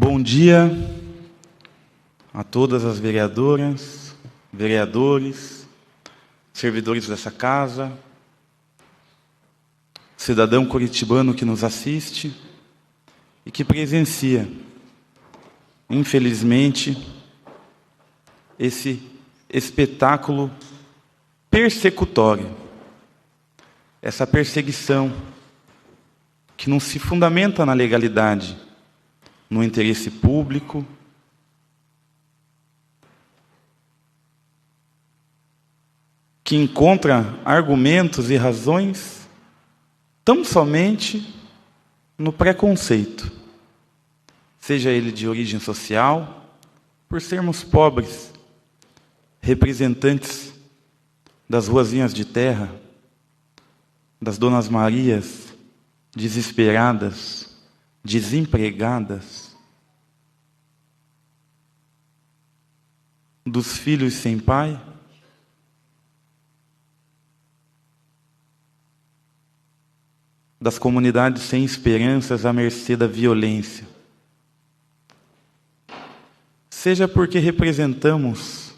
Bom dia a todas as vereadoras, vereadores, servidores dessa casa, cidadão curitibano que nos assiste e que presencia, infelizmente, esse espetáculo persecutório, essa perseguição que não se fundamenta na legalidade, no interesse público, que encontra argumentos e razões tão somente no preconceito, seja ele de origem social, por sermos pobres, representantes das ruazinhas de terra, das Donas Marias, desesperadas, desempregadas, dos filhos sem pai, das comunidades sem esperanças à mercê da violência. Seja porque representamos,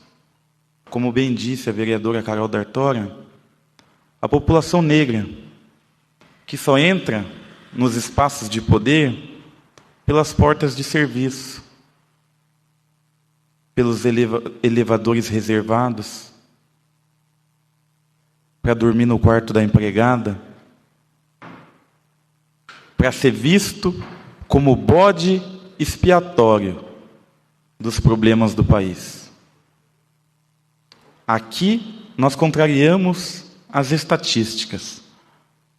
como bem disse a vereadora Carol D'Artora, a população negra, que só entra nos espaços de poder pelas portas de serviço, pelos elevadores reservados, para dormir no quarto da empregada, para ser visto como bode expiatório dos problemas do país. Aqui nós contrariamos as estatísticas,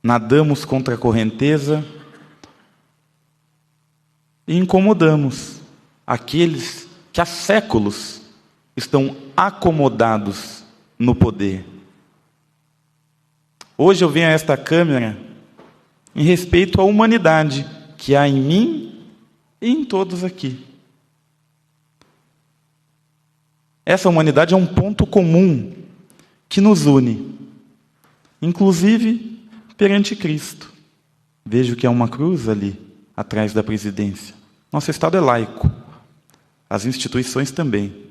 nadamos contra a correnteza e incomodamos aqueles que há séculos estão acomodados no poder. Hoje eu venho a esta Câmara em respeito à humanidade que há em mim e em todos aqui. Essa humanidade é um ponto comum que nos une, inclusive perante Cristo. Vejo que há uma cruz ali, atrás da presidência. Nosso Estado é laico, as instituições também.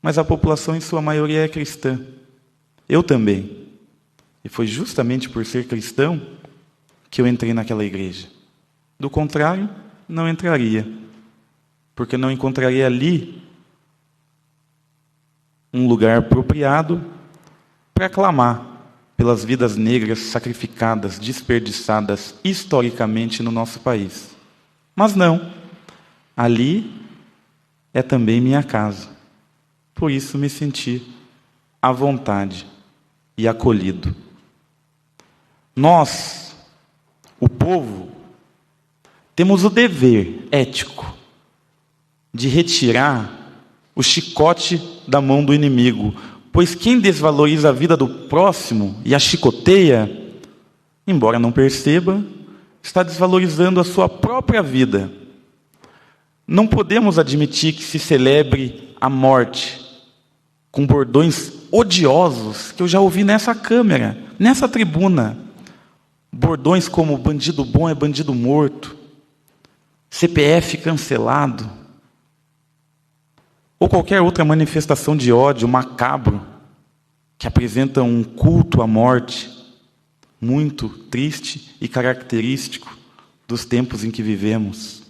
Mas a população, em sua maioria, é cristã. Eu também. E foi justamente por ser cristão que eu entrei naquela igreja. Do contrário, não entraria. Porque não encontraria ali um lugar apropriado para clamar pelas vidas negras sacrificadas, desperdiçadas historicamente no nosso país. Mas não, ali é também minha casa. Por isso me senti à vontade e acolhido. Nós, o povo, temos o dever ético de retirar o chicote da mão do inimigo, pois quem desvaloriza a vida do próximo e a chicoteia, embora não perceba, está desvalorizando a sua própria vida. Não podemos admitir que se celebre a morte com bordões odiosos que eu já ouvi nessa Câmara, nessa tribuna. Bordões como bandido bom é bandido morto, CPF cancelado, ou qualquer outra manifestação de ódio macabro que apresenta um culto à morte muito triste e característico dos tempos em que vivemos.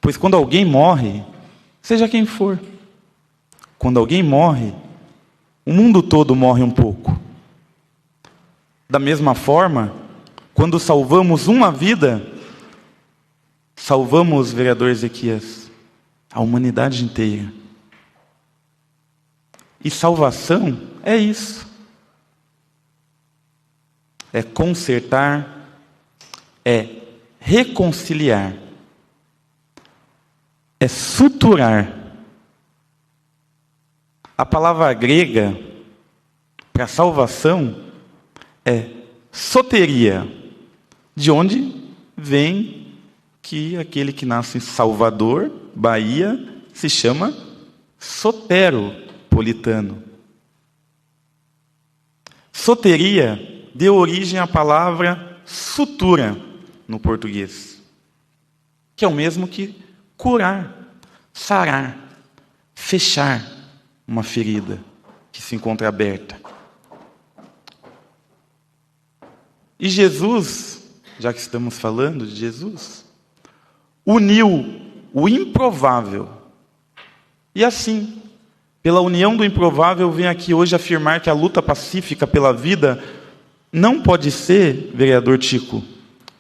Pois quando alguém morre, seja quem for, quando alguém morre, o mundo todo morre um pouco. Da mesma forma, quando salvamos uma vida, salvamos, vereador Ezequias, a humanidade inteira. E salvação é isso. É consertar, é reconciliar, é suturar. A palavra grega para salvação é soteria, de onde vem que aquele que nasce em Salvador, Bahia, se chama soteropolitano. Soteria deu origem à palavra sutura no português. que é o mesmo que curar, sarar, fechar uma ferida que se encontra aberta. E Jesus, já que estamos falando de Jesus, uniu o improvável. E assim, pela união do improvável, vem aqui hoje afirmar que a luta pacífica pela vida não pode ser, vereador Tico,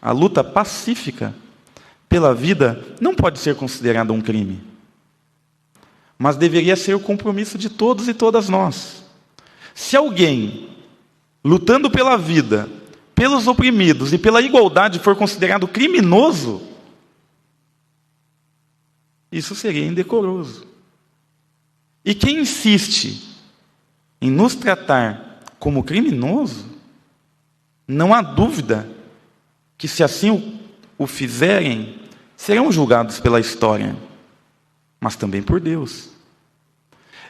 a luta pacífica pela vida não pode ser considerada um crime. Mas deveria ser o compromisso de todos e todas nós. Se alguém, lutando pela vida, pelos oprimidos e pela igualdade, for considerado criminoso, isso seria indecoroso. E quem insiste em nos tratar como criminoso, não há dúvida que, se assim o fizerem, serão julgados pela história, mas também por Deus.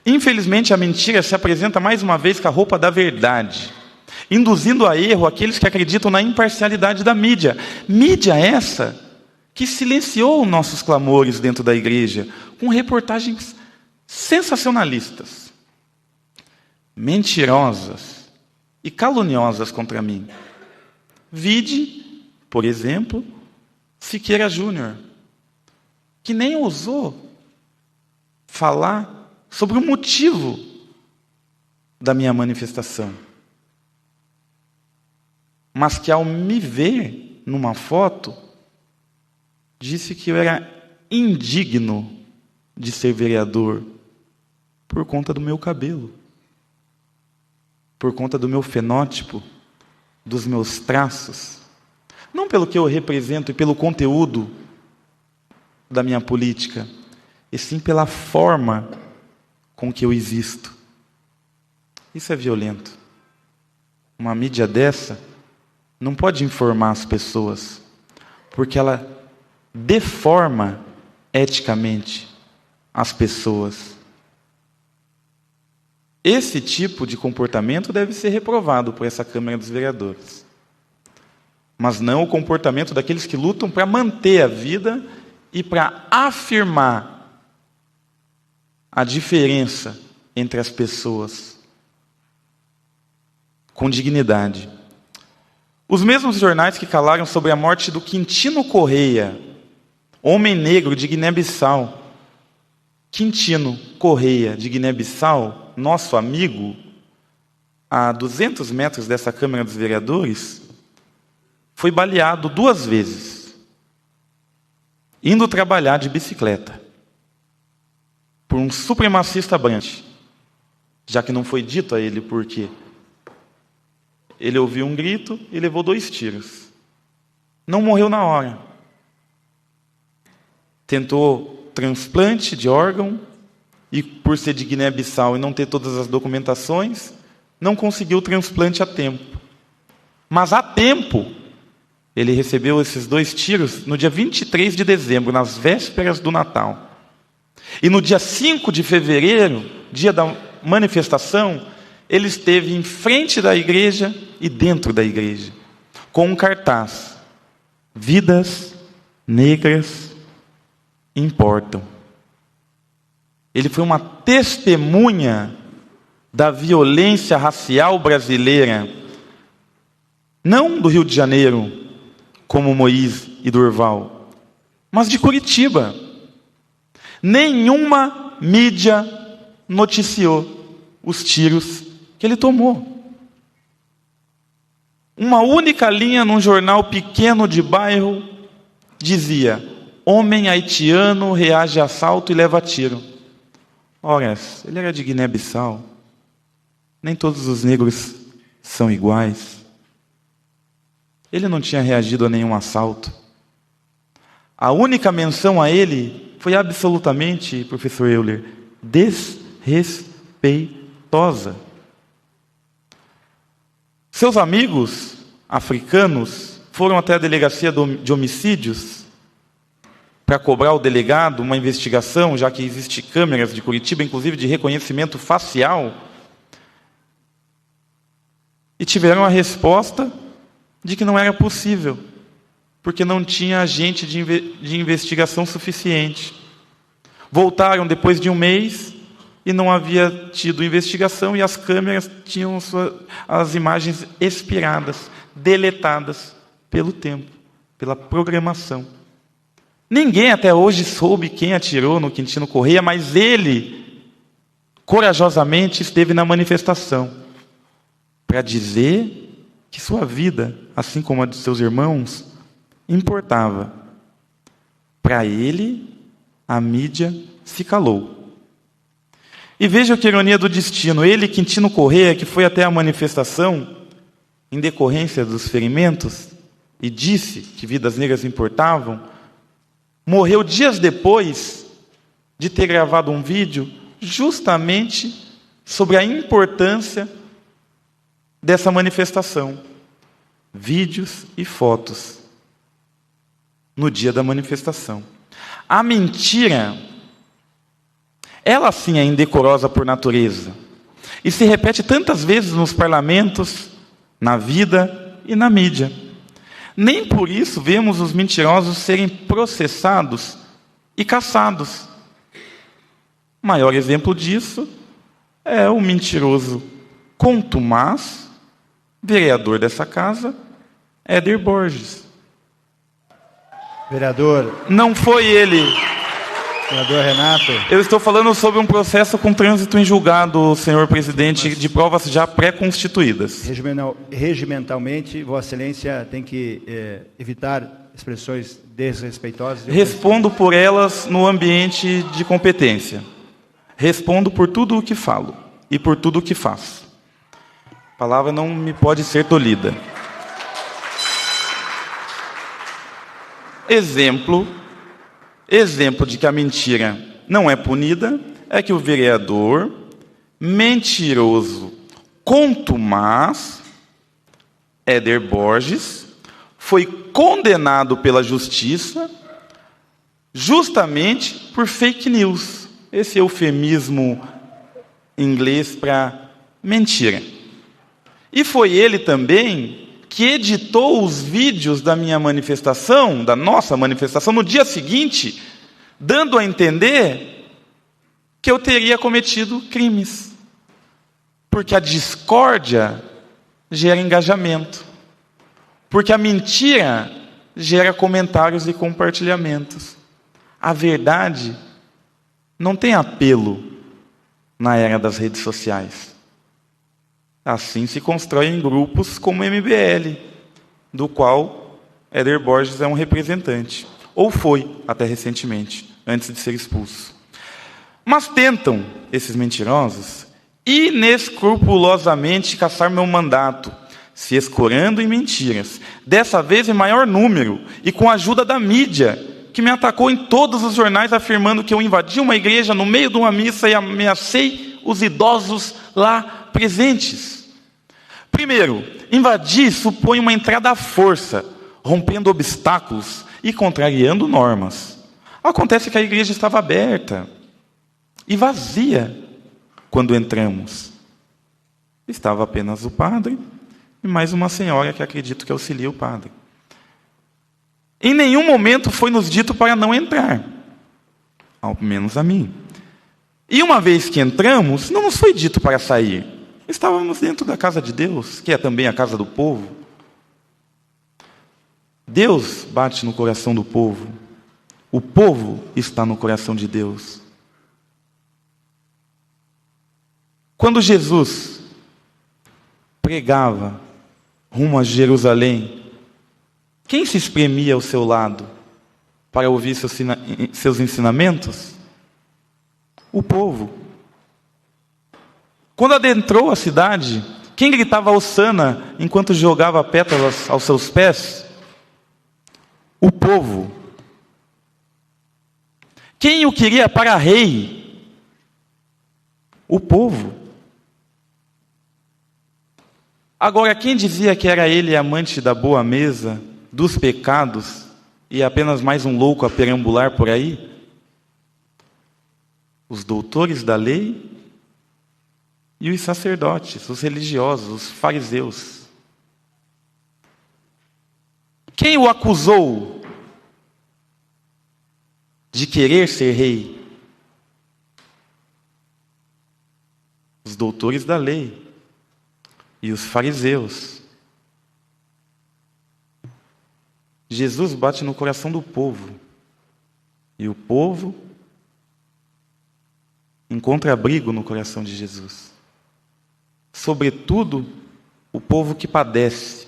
Infelizmente, a mentira se apresenta mais uma vez com a roupa da verdade, induzindo a erro aqueles que acreditam na imparcialidade da mídia. Mídia essa que silenciou nossos clamores dentro da igreja, com reportagens sensacionalistas, mentirosas e caluniosas contra mim. Vide, por exemplo, Siqueira Júnior, que nem ousou falar sobre o motivo da minha manifestação, mas que, ao me ver numa foto, disse que eu era indigno de ser vereador por conta do meu cabelo, por conta do meu fenótipo, dos meus traços, não pelo que eu represento e pelo conteúdo da minha política, e sim pela forma com que eu existo. Isso é violento. Uma mídia dessa não pode informar as pessoas, porque ela deforma eticamente as pessoas. Esse tipo de comportamento deve ser reprovado por essa Câmara dos Vereadores. Mas não o comportamento daqueles que lutam para manter a vida e para afirmar a diferença entre as pessoas com dignidade. Os mesmos jornais que calaram sobre a morte do Quintino Correia, homem negro de Guiné-Bissau. Quintino Correia, de Guiné-Bissau, nosso amigo, a 200 metros dessa Câmara dos Vereadores, foi baleado 2 vezes, indo trabalhar de bicicleta, por um supremacista branco, já que não foi dito a ele por quê. Ele ouviu um grito e levou 2 tiros. Não morreu na hora. Tentou transplante de órgão e, por ser de Guiné-Bissau e não ter todas as documentações, não conseguiu o transplante a tempo. Mas a tempo, ele recebeu esses 2 tiros no dia 23 de dezembro, nas vésperas do Natal. E no dia 5 de fevereiro, dia da manifestação, ele esteve em frente da igreja e dentro da igreja, com um cartaz: vidas negras importam. Ele foi uma testemunha da violência racial brasileira, não do Rio de Janeiro, como Moisés e Durval, mas de Curitiba. Nenhuma mídia noticiou os tiros que ele tomou. Uma única linha num jornal pequeno de bairro dizia: homem haitiano reage a assalto e leva tiro. Ora, ele era de Guiné-Bissau. Nem todos os negros são iguais. Ele não tinha reagido a nenhum assalto. A única menção a ele foi absolutamente, professor Euler, desrespeitosa. Seus amigos africanos foram até a delegacia de homicídios para cobrar o delegado uma investigação, já que existem câmeras de Curitiba, inclusive de reconhecimento facial, e tiveram a resposta de que não era possível, porque não tinha agente de investigação suficiente. Voltaram depois de um mês e não havia tido investigação, e as câmeras tinham as imagens expiradas, deletadas pelo tempo, pela programação. Ninguém até hoje soube quem atirou no Quintino Corrêa, mas ele corajosamente esteve na manifestação para dizer que sua vida, assim como a de seus irmãos, importava. Para ele, a mídia se calou. E veja que ironia do destino. Ele, Quintino Corrêa, que foi até a manifestação em decorrência dos ferimentos e disse que vidas negras importavam, morreu dias depois de ter gravado um vídeo justamente sobre a importância dessa manifestação. Vídeos e fotos no dia da manifestação. A mentira, ela sim é indecorosa por natureza, e se repete tantas vezes nos parlamentos, na vida e na mídia. Nem por isso vemos os mentirosos serem processados e caçados. O maior exemplo disso é o mentiroso contumaz, vereador dessa casa, Éder Borges. Vereador. Não foi ele. Vereador Renato. Eu estou falando sobre um processo com trânsito em julgado, senhor presidente, de provas já pré-constituídas. Regimentalmente, Vossa Excelência tem que evitar expressões desrespeitosas. Respondo por elas no ambiente de competência. Respondo por tudo o que falo e por tudo o que faço. A palavra não me pode ser tolhida. Exemplo de que a mentira não é punida é que o vereador mentiroso contumaz, Éder Borges, foi condenado pela justiça justamente por fake news. Esse eufemismo inglês para mentira. E foi ele também que editou os vídeos da minha manifestação, da nossa manifestação, no dia seguinte, dando a entender que eu teria cometido crimes. Porque a discórdia gera engajamento. Porque a mentira gera comentários e compartilhamentos. A verdade não tem apelo na era das redes sociais. Assim se constroem grupos como o MBL, do qual Éder Borges é um representante. Ou foi, até recentemente, antes de ser expulso. Mas tentam, esses mentirosos, inescrupulosamente caçar meu mandato, se escorando em mentiras, dessa vez em maior número, e com a ajuda da mídia, que me atacou em todos os jornais afirmando que eu invadi uma igreja no meio de uma missa e ameacei os idosos lá presentes. Primeiro, invadir supõe uma entrada à força, rompendo obstáculos e contrariando normas. Acontece que a igreja estava aberta e vazia quando entramos. Estava apenas o padre e mais uma senhora que acredito que auxilia o padre. Em nenhum momento foi nos dito para não entrar, ao menos a mim. E uma vez que entramos, não nos foi dito para sair. Estávamos dentro da casa de Deus, que é também a casa do povo. Deus bate no coração do povo. O povo está no coração de Deus. Quando Jesus pregava rumo a Jerusalém, quem se espremia ao seu lado para ouvir seus ensinamentos? O povo. Quando adentrou a cidade, quem gritava hosana enquanto jogava pétalas aos seus pés? O povo. Quem o queria para rei? O povo. Agora, quem dizia que era ele amante da boa mesa, dos pecados, e apenas mais um louco a perambular por aí? Os doutores da lei e os sacerdotes, os religiosos, os fariseus. Quem o acusou de querer ser rei? Os doutores da lei e os fariseus. Jesus bate no coração do povo, e o povo encontra abrigo no coração de Jesus. Sobretudo, o povo que padece,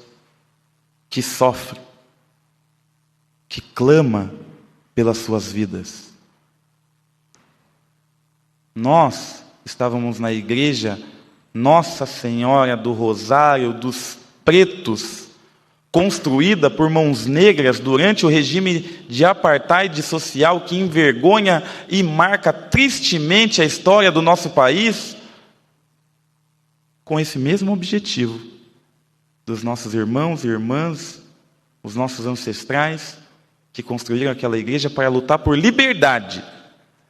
que sofre, que clama pelas suas vidas. Nós estávamos na igreja Nossa Senhora do Rosário dos Pretos, construída por mãos negras durante o regime de apartheid social que envergonha e marca tristemente a história do nosso país, com esse mesmo objetivo, dos nossos irmãos e irmãs, os nossos ancestrais, que construíram aquela igreja para lutar por liberdade.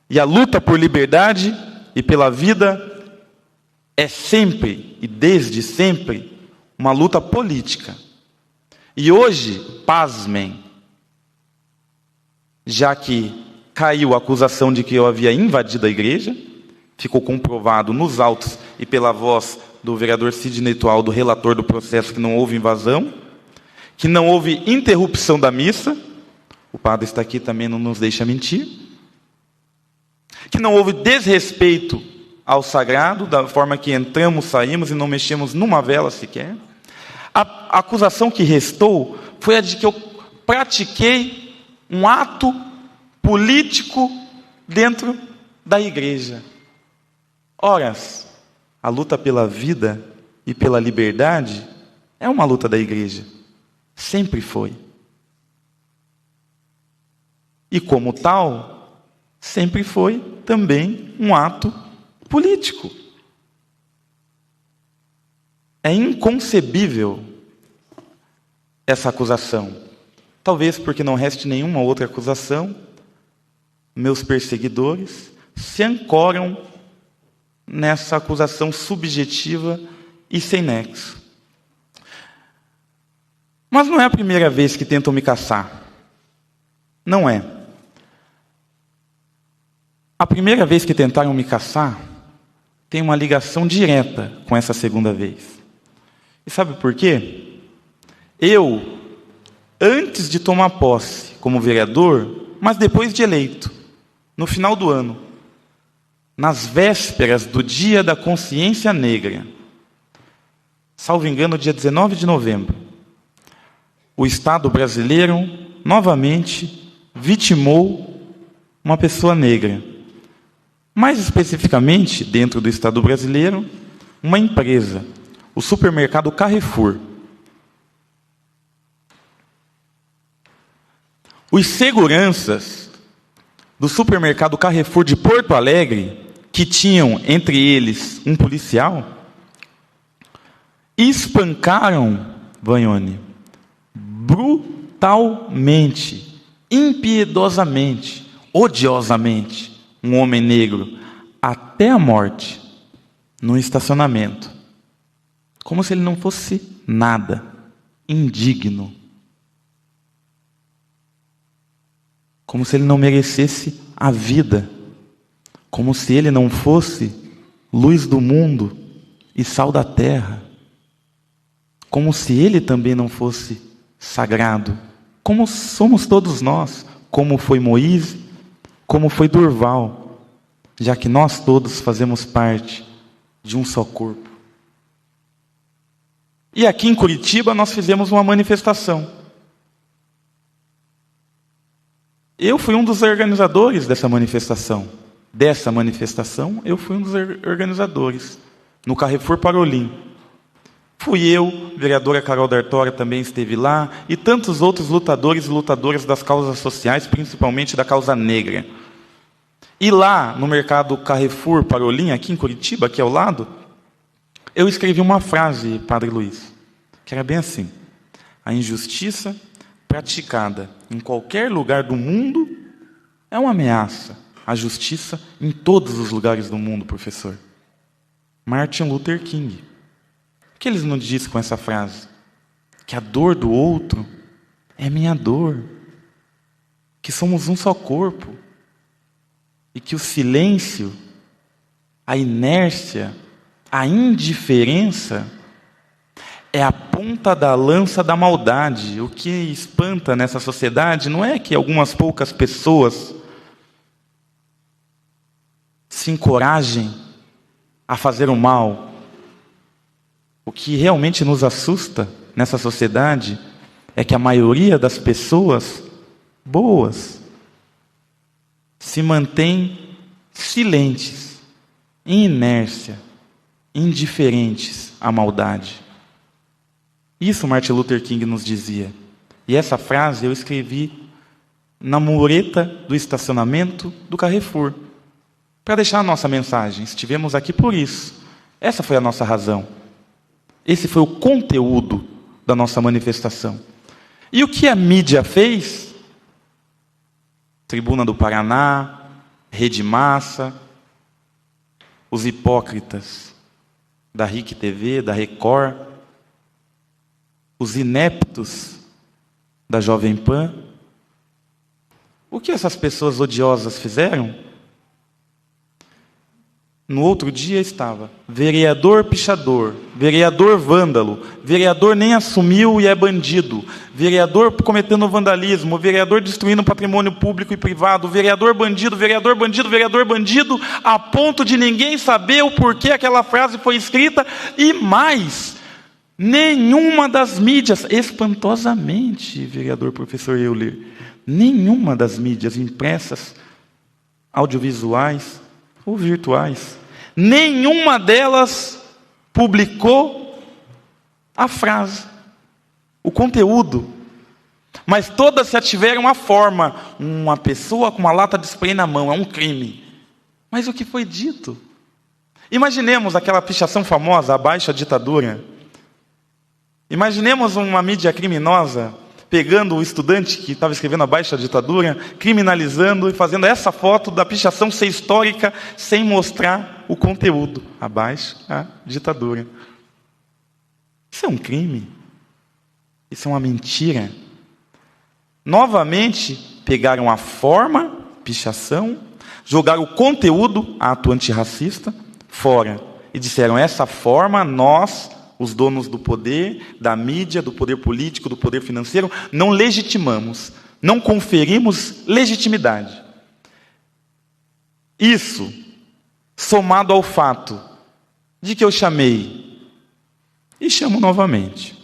E a luta por liberdade e pela vida é sempre, e desde sempre, uma luta política. E hoje, pasmem, já que caiu a acusação de que eu havia invadido a igreja, ficou comprovado nos autos e pela voz do vereador Sidney Tualdo, relator do processo, que não houve invasão, que não houve interrupção da missa, o padre está aqui também, não nos deixa mentir, que não houve desrespeito ao sagrado, da forma que entramos, saímos e não mexemos numa vela sequer. A acusação que restou foi a de que eu pratiquei um ato político dentro da igreja. Ora, a luta pela vida e pela liberdade é uma luta da igreja. Sempre foi. E como tal, sempre foi também um ato político. É inconcebível essa acusação. Talvez porque não reste nenhuma outra acusação, meus perseguidores se ancoram nessa acusação subjetiva e sem nexo. Mas não é a primeira vez que tentam me caçar. Não é. A primeira vez que tentaram me caçar tem uma ligação direta com essa segunda vez. E sabe por quê? Eu, antes de tomar posse como vereador, mas depois de eleito, no final do ano, nas vésperas do Dia da Consciência Negra, salvo engano, dia 19 de novembro, o Estado brasileiro novamente vitimou uma pessoa negra. Mais especificamente, dentro do Estado brasileiro, uma empresa, o supermercado Carrefour. Os seguranças do supermercado Carrefour de Porto Alegre, que tinham entre eles um policial, espancaram Vagnoni brutalmente, impiedosamente, odiosamente, um homem negro, até a morte, no estacionamento. Como se ele não fosse nada, indigno. Como se ele não merecesse a vida. Como se ele não fosse luz do mundo e sal da terra. Como se ele também não fosse sagrado. Como somos todos nós. Como foi Moisés, como foi Durval. Já que nós todos fazemos parte de um só corpo. E aqui em Curitiba nós fizemos uma manifestação. Eu fui um dos organizadores dessa manifestação. Eu fui um dos organizadores. No Carrefour Parolim. Fui eu, vereadora Carol D'Artora também esteve lá, e tantos outros lutadores e lutadoras das causas sociais, principalmente da causa negra. E lá, no mercado Carrefour Parolim, aqui em Curitiba, aqui ao lado, eu escrevi uma frase, Padre Luiz, que era bem assim: a injustiça praticada em qualquer lugar do mundo é uma ameaça à justiça em todos os lugares do mundo, professor. Martin Luther King. O que eles não dizem com essa frase? Que a dor do outro é minha dor, que somos um só corpo, e que o silêncio, a inércia, a indiferença é a ponta da lança da maldade. O que espanta nessa sociedade não é que algumas poucas pessoas se encorajem a fazer o mal. O que realmente nos assusta nessa sociedade é que a maioria das pessoas boas se mantém silentes, em inércia, indiferentes à maldade. Isso Martin Luther King nos dizia. E essa frase eu escrevi na mureta do estacionamento do Carrefour, para deixar a nossa mensagem. Estivemos aqui por isso. Essa foi a nossa razão. Esse foi o conteúdo da nossa manifestação. E o que a mídia fez? Tribuna do Paraná, Rede Massa, os hipócritas da RIC TV, da Record, os ineptos da Jovem Pan. O que essas pessoas odiosas fizeram? No outro dia estava vereador pichador, vereador vândalo, vereador nem assumiu e é bandido, vereador cometendo vandalismo, vereador destruindo patrimônio público e privado, vereador bandido, vereador bandido, vereador bandido, a ponto de ninguém saber o porquê aquela frase foi escrita. E mais, nenhuma das mídias, espantosamente, vereador professor Euler, nenhuma das mídias impressas, audiovisuais ou virtuais, nenhuma delas publicou a frase, o conteúdo, mas todas se ativeram à forma. Uma pessoa com uma lata de spray na mão, é um crime. Mas o que foi dito? Imaginemos aquela pichação famosa, Abaixo a Ditadura. Imaginemos uma mídia criminosa pegando o estudante que estava escrevendo Abaixo a Ditadura, criminalizando e fazendo essa foto da pichação ser histórica sem mostrar o conteúdo. Abaixo a Ditadura. Isso é um crime. Isso é uma mentira. Novamente, pegaram a forma, pichação, jogaram o conteúdo, ato antirracista, fora. E disseram, essa forma nós, os donos do poder, da mídia, do poder político, do poder financeiro, não legitimamos, não conferimos legitimidade. Isso, somado ao fato de que eu chamei, e chamo novamente,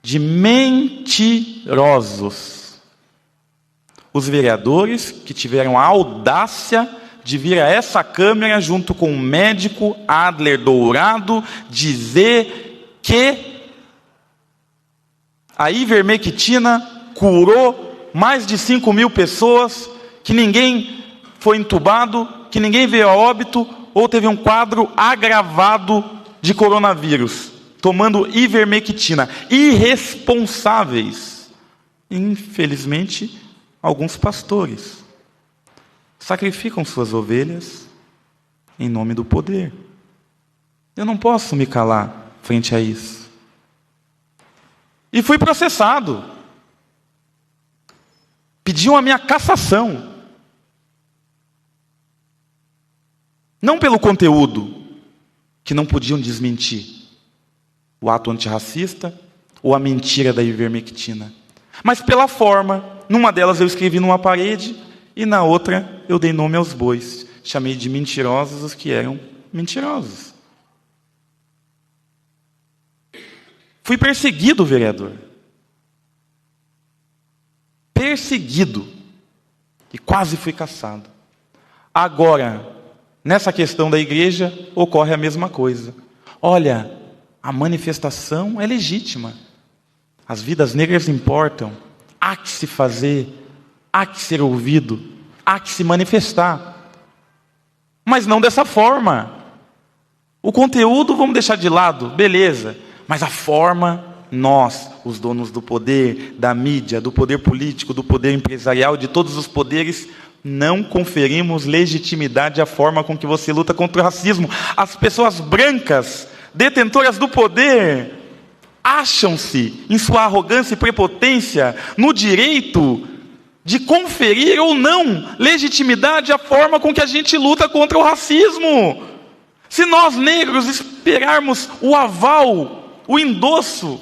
de mentirosos, os vereadores que tiveram a audácia de vir a essa câmara, junto com o médico Adler Dourado, dizer que a ivermectina curou mais de 5.000 pessoas, que ninguém foi entubado, que ninguém veio a óbito, ou teve um quadro agravado de coronavírus, tomando ivermectina. Irresponsáveis. Infelizmente, alguns pastores sacrificam suas ovelhas em nome do poder. Eu não posso me calar frente a isso. E fui processado. Pediam a minha cassação. Não pelo conteúdo, que não podiam desmentir o ato antirracista ou a mentira da ivermectina, mas pela forma. Numa delas eu escrevi numa parede, e na outra eu dei nome aos bois. Chamei de mentirosos os que eram mentirosos. Fui perseguido, vereador. Perseguido. E quase fui cassado. Agora, nessa questão da igreja, ocorre a mesma coisa. Olha, a manifestação é legítima. As vidas negras importam. Há que se fazer, há que ser ouvido, há que se manifestar. Mas não dessa forma. O conteúdo vamos deixar de lado, beleza. Mas a forma, nós, os donos do poder, da mídia, do poder político, do poder empresarial, de todos os poderes, não conferimos legitimidade à forma com que você luta contra o racismo. As pessoas brancas, detentoras do poder, acham-se, em sua arrogância e prepotência, no direito de conferir ou não legitimidade à forma com que a gente luta contra o racismo. Se nós negros esperarmos o aval, o endosso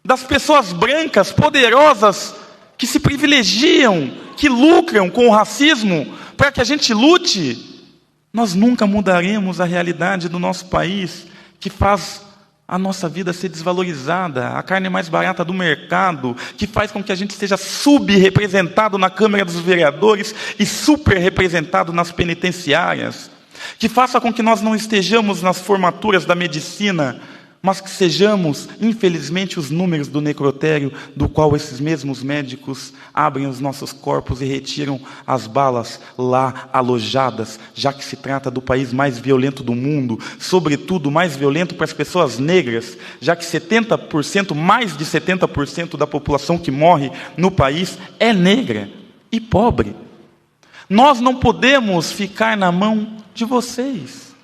das pessoas brancas, poderosas, que se privilegiam, que lucram com o racismo, para que a gente lute, nós nunca mudaremos a realidade do nosso país, que faz a nossa vida ser desvalorizada, a carne mais barata do mercado, que faz com que a gente seja subrepresentado na Câmara dos Vereadores e superrepresentado nas penitenciárias, que faça com que nós não estejamos nas formaturas da medicina, mas que sejamos, infelizmente, os números do necrotério, do qual esses mesmos médicos abrem os nossos corpos e retiram as balas lá alojadas, já que se trata do país mais violento do mundo, sobretudo mais violento para as pessoas negras, já que 70%, mais de 70% da população que morre no país é negra e pobre. Nós não podemos ficar na mão de vocês.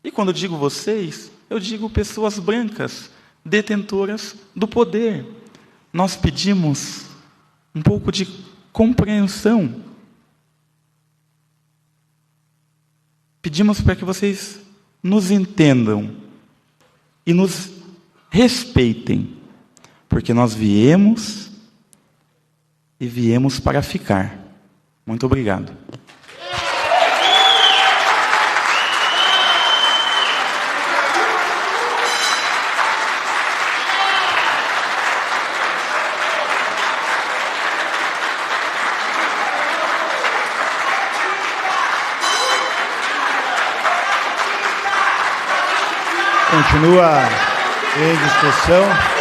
E quando eu digo vocês, eu digo pessoas brancas, detentoras do poder. Nós pedimos um pouco de compreensão. Pedimos para que vocês nos entendam e nos respeitem, porque nós viemos e viemos para ficar. Muito obrigado. Continua em discussão.